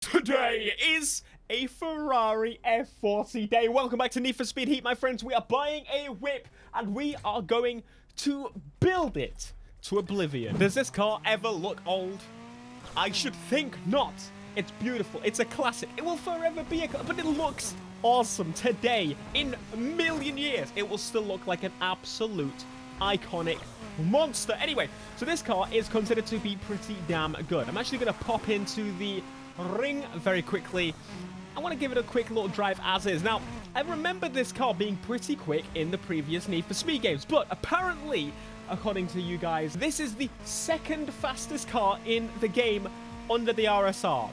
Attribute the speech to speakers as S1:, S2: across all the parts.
S1: Today is a Ferrari F40 day. Welcome back to Need for Speed Heat, my friends. We are buying a whip and we are going to build it to oblivion. Does this car ever look old? I should think not. It's beautiful. It's a classic. It will forever be a car, but it looks awesome today. In a million years, it will still look like an absolute iconic monster. Anyway, so this car is considered to be pretty damn good. I'm actually going to pop into the ring very quickly. I want to give it a quick little drive as is. Now, I remember this car being pretty quick in the previous Need for Speed games, but apparently, according to you guys, this is the second fastest car in the game under the RSR.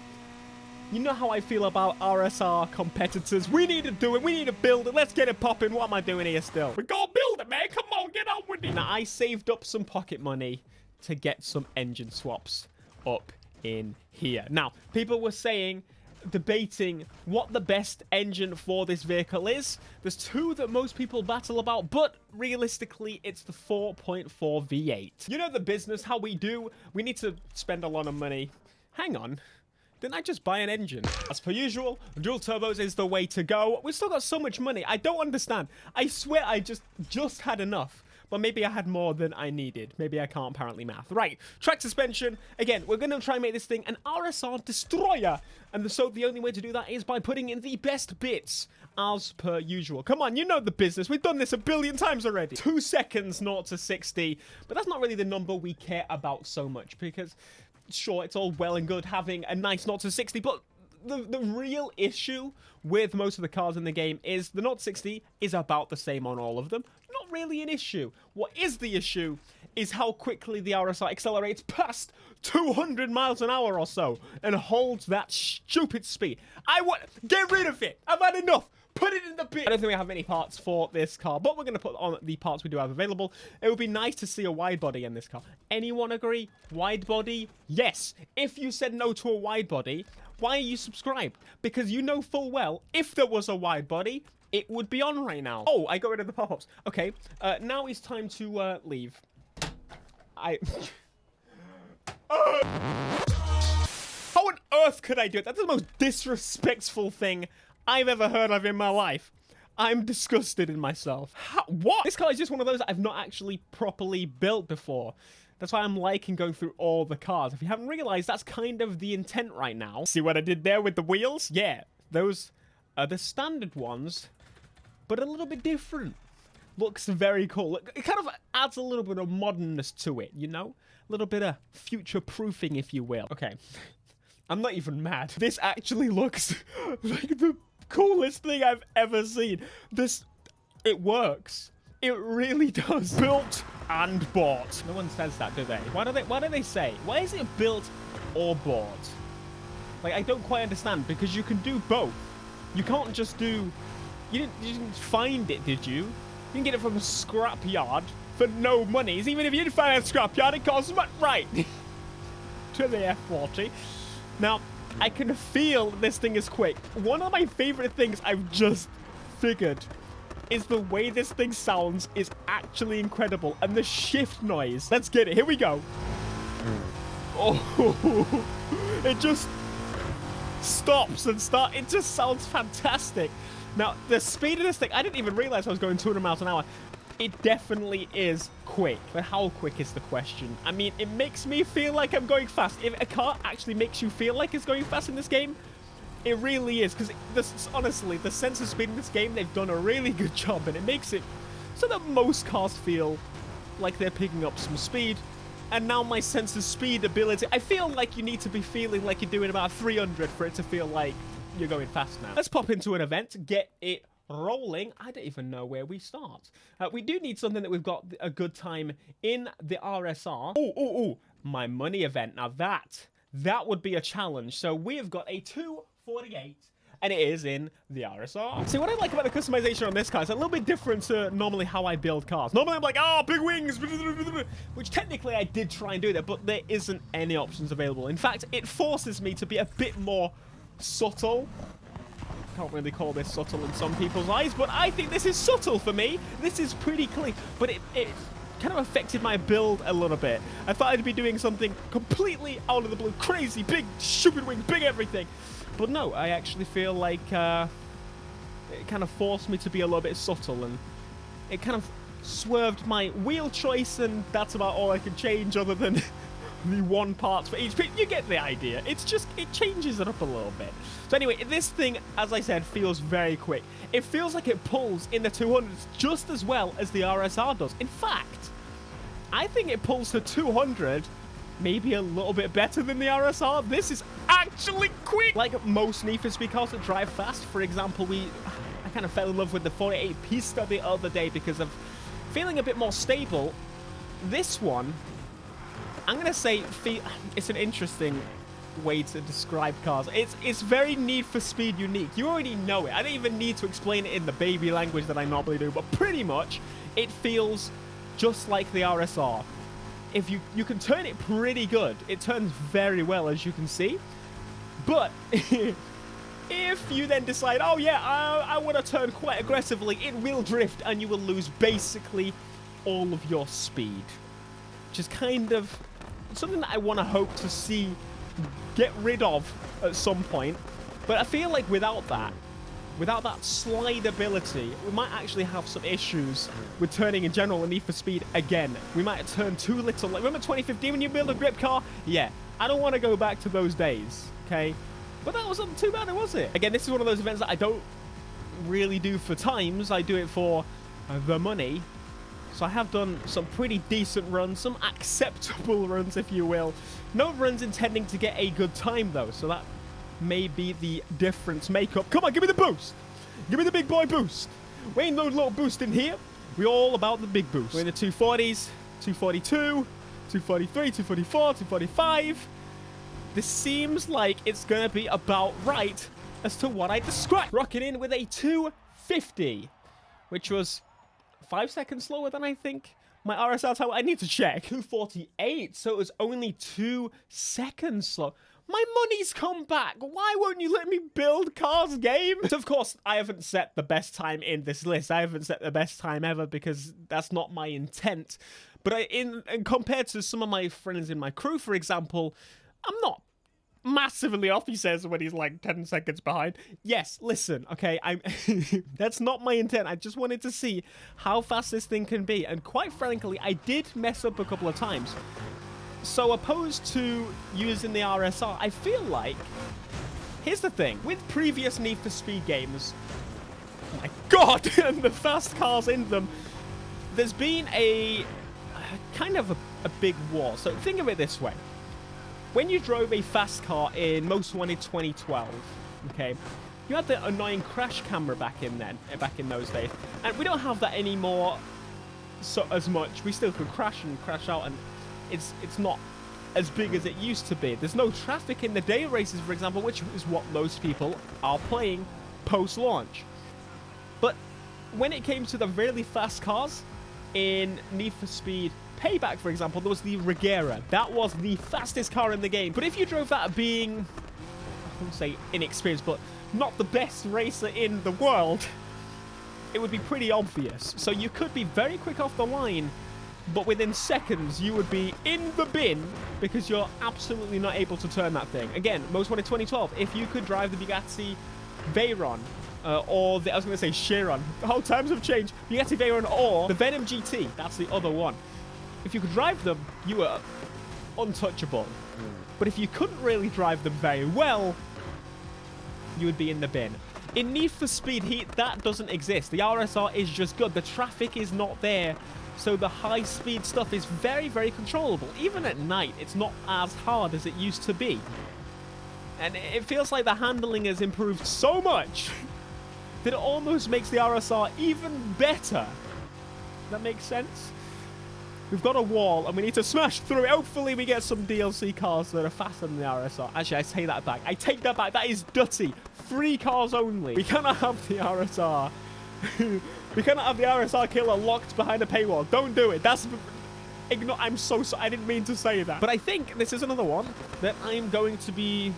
S1: You know how I feel about RSR competitors. We need to do it. We need to build it. Let's get it popping. What am I doing here still? We gotta build it, man. Come on, get on with it. Now, I saved up some pocket money to get some engine swaps up in here. Now, people were saying, debating what the best engine for this vehicle is. There's two that most people battle about, but realistically, it's the 4.4 V8. You know the business, how we do? We need to spend a lot of money. Hang on. Didn't I just buy an engine? As per usual, dual turbos is the way to go. We've still got so much money. I don't understand. I swear I just had enough. But maybe I had more than I needed. Maybe I can't apparently math. Right, track suspension. Again, we're going to try and make this thing an RSR destroyer. And so the only way to do that is by putting in the best bits as per usual. Come on, you know the business. We've done this a billion times already. 2 seconds, 0 to 60. But that's not really the number we care about so much because, sure, it's all well and good having a nice 0 to 60, but the real issue with most of the cars in the game is the 0 to 60 is about the same on all of them. Not really an issue. What is the issue is how quickly the RSR accelerates past 200 miles an hour or so and holds that stupid speed. Get rid of it. I've had enough. Put it in the bin. I don't think we have many parts for this car, but we're going to put on the parts we do have available. It would be nice to see a wide body in this car. Anyone agree? Wide body? Yes. If you said no to a wide body, why are you subscribed? Because you know full well, if there was a wide body, it would be on right now. Oh, I got rid of the pop-ups. Okay, now it's time to leave. How on earth could I do it? That's the most disrespectful thing I've ever heard of in my life. I'm disgusted in myself. What? This car is just one of those that I've not actually properly built before. That's why I'm liking going through all the cars. If you haven't realized, that's kind of the intent right now. See what I did there with the wheels? Yeah, those are the standard ones, but a little bit different. Looks very cool. It kind of adds a little bit of modernness to it, you know? A little bit of future-proofing, if you will. Okay. I'm not even mad. This actually looks like the coolest thing I've ever seen. It works. It really does. Built and bought. No one says that, do they? Why do they say? Why is it built or bought? Like, I don't quite understand, because you can do both. You can't just do... You didn't find it, did you? You can get it from a scrapyard for no monies. Even if you didn't find a scrapyard, it costs much. Right. To the F40. Now, I can feel this thing is quick. One of my favorite things I've just figured is the way this thing sounds is actually incredible. And the shift noise. Let's get it. Here we go. Oh, it just stops and starts. It just sounds fantastic. Now, the speed of this thing, I didn't even realize I was going 200 miles an hour. It definitely is quick. But how quick is the question? I mean, it makes me feel like I'm going fast. If a car actually makes you feel like it's going fast in this game, it really is. Because honestly, the sense of speed in this game, they've done a really good job. And it makes it so that most cars feel like they're picking up some speed. And now my sense of speed ability, I feel like you need to be feeling like you're doing about 300 for it to feel like you're going fast now. Let's pop into an event, get it rolling. I don't even know where we start. We do need something that we've got a good time in the RSR. Oh, my money event. Now that would be a challenge. So we have got a 248 and it is in the RSR. See, what I like about the customization on this car is a little bit different to normally how I build cars. Normally I'm like, oh, big wings, which technically I did try and do that, but there isn't any options available. In fact, it forces me to be a bit more subtle. Can't really call this subtle in some people's eyes, but I think this is subtle for me. This is pretty clean, but it kind of affected my build a little bit. I thought I'd be doing something completely out of the blue, crazy, big, stupid wings, big everything. But no, I actually feel like it kind of forced me to be a little bit subtle, and it kind of swerved my wheel choice, and that's about all I can change other than the one parts for each. You get the idea. It's just, it changes it up a little bit. So anyway, this thing, as I said, feels very quick. It feels like it pulls in the 200s just as well as the RSR does. In fact, I think it pulls to 200 maybe a little bit better than the RSR. This is actually quick. Like most Need for Speed cars that drive fast, for example, I kind of fell in love with the 48 Pista the other day because of feeling a bit more stable. This one, I'm going to say, it's an interesting way to describe cars. It's very Need for Speed unique. You already know it. I don't even need to explain it in the baby language that I normally do, but pretty much it feels just like the RSR. If you can turn it pretty good. It turns very well, as you can see. But if you then decide, oh yeah, I want to turn quite aggressively, it will drift and you will lose basically all of your speed. Which is kind of something that I want to hope to see get rid of at some point. But I feel like without that slide ability, we might actually have some issues with turning in general in Need for Speed again. We might have turned too little. Like, remember 2015 when you build a grip car? Yeah, I don't want to go back to those days, okay? But that wasn't too bad, was it? Again, this is one of those events that I don't really do for times. I do it for the money. So I have done some pretty decent runs, some acceptable runs, if you will. No runs intending to get a good time, though, so that may be the difference makeup. Come on, give me the boost. Give me the big boy boost. We ain't no little boost in here. We're all about the big boost. We're in the 240s, 242, 243, 244, 245. This seems like it's going to be about right as to what I described. Rocking in with a 250, which was 5 seconds slower than I think my RSR time. I need to check. 248, so it was only 2 seconds slow. My money's come back. Why won't you let me build cars, game? So, of course, I haven't set the best time in this list. I haven't set the best time ever because that's not my intent. But in compared to some of my friends in my crew, for example, I'm not massively off, he says, when he's like 10 seconds behind. Yes, listen, okay, that's not my intent. I just wanted to see how fast this thing can be. And quite frankly, I did mess up a couple of times. So opposed to using the RSR, I feel like, here's the thing, with previous Need for Speed games, oh my god, and the fast cars in them, there's been a kind of a big war. So think of it this way. When you drove a fast car in Most Wanted 2012, okay, you had the annoying crash camera back in those days, and we don't have that anymore as much. We still could crash and crash out, and it's not as big as it used to be. There's no traffic in the day races, for example, which is what most people are playing post-launch. But when it came to the really fast cars in Need for Speed Payback, for example, there was the Regera. That was the fastest car in the game. But if you drove that being, I wouldn't say inexperienced, but not the best racer in the world, it would be pretty obvious. So you could be very quick off the line, but within seconds, you would be in the bin because you're absolutely not able to turn that thing. Again, Most Wanted 2012, if you could drive the Bugatti Veyron, or I was going to say Chiron. The whole times have changed. Bugatti Veyron or the Venom GT, that's the other one. If you could drive them, you were untouchable. But if you couldn't really drive them very well, you would be in the bin. In Need for Speed Heat, that doesn't exist. The RSR is just good. The traffic is not there. So the high-speed stuff is very, very controllable. Even at night, it's not as hard as it used to be. And it feels like the handling has improved so much that it almost makes the RSR even better. That makes sense? We've got a wall, and we need to smash through it. Hopefully, we get some DLC cars that are faster than the RSR. Actually, I take that back. I take that back. That is dirty. 3 cars only. We cannot have the RSR. We cannot have the RSR killer locked behind a paywall. Don't do it. That's... I'm so sorry. I didn't mean to say that. But I think this is another one that I'm going to be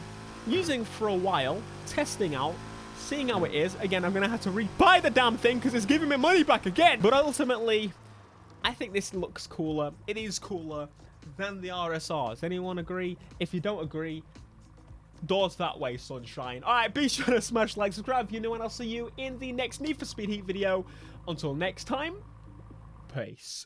S1: using for a while, testing out, seeing how it is. Again, I'm going to have to rebuy the damn thing because it's giving me money back again. But ultimately, I think this looks cooler. It is cooler than the RSR. Does anyone agree? If you don't agree, Doors that way, sunshine. Alright, be sure to smash like, subscribe if you're new, and I'll see you in the next Need for Speed Heat video. Until next time, peace.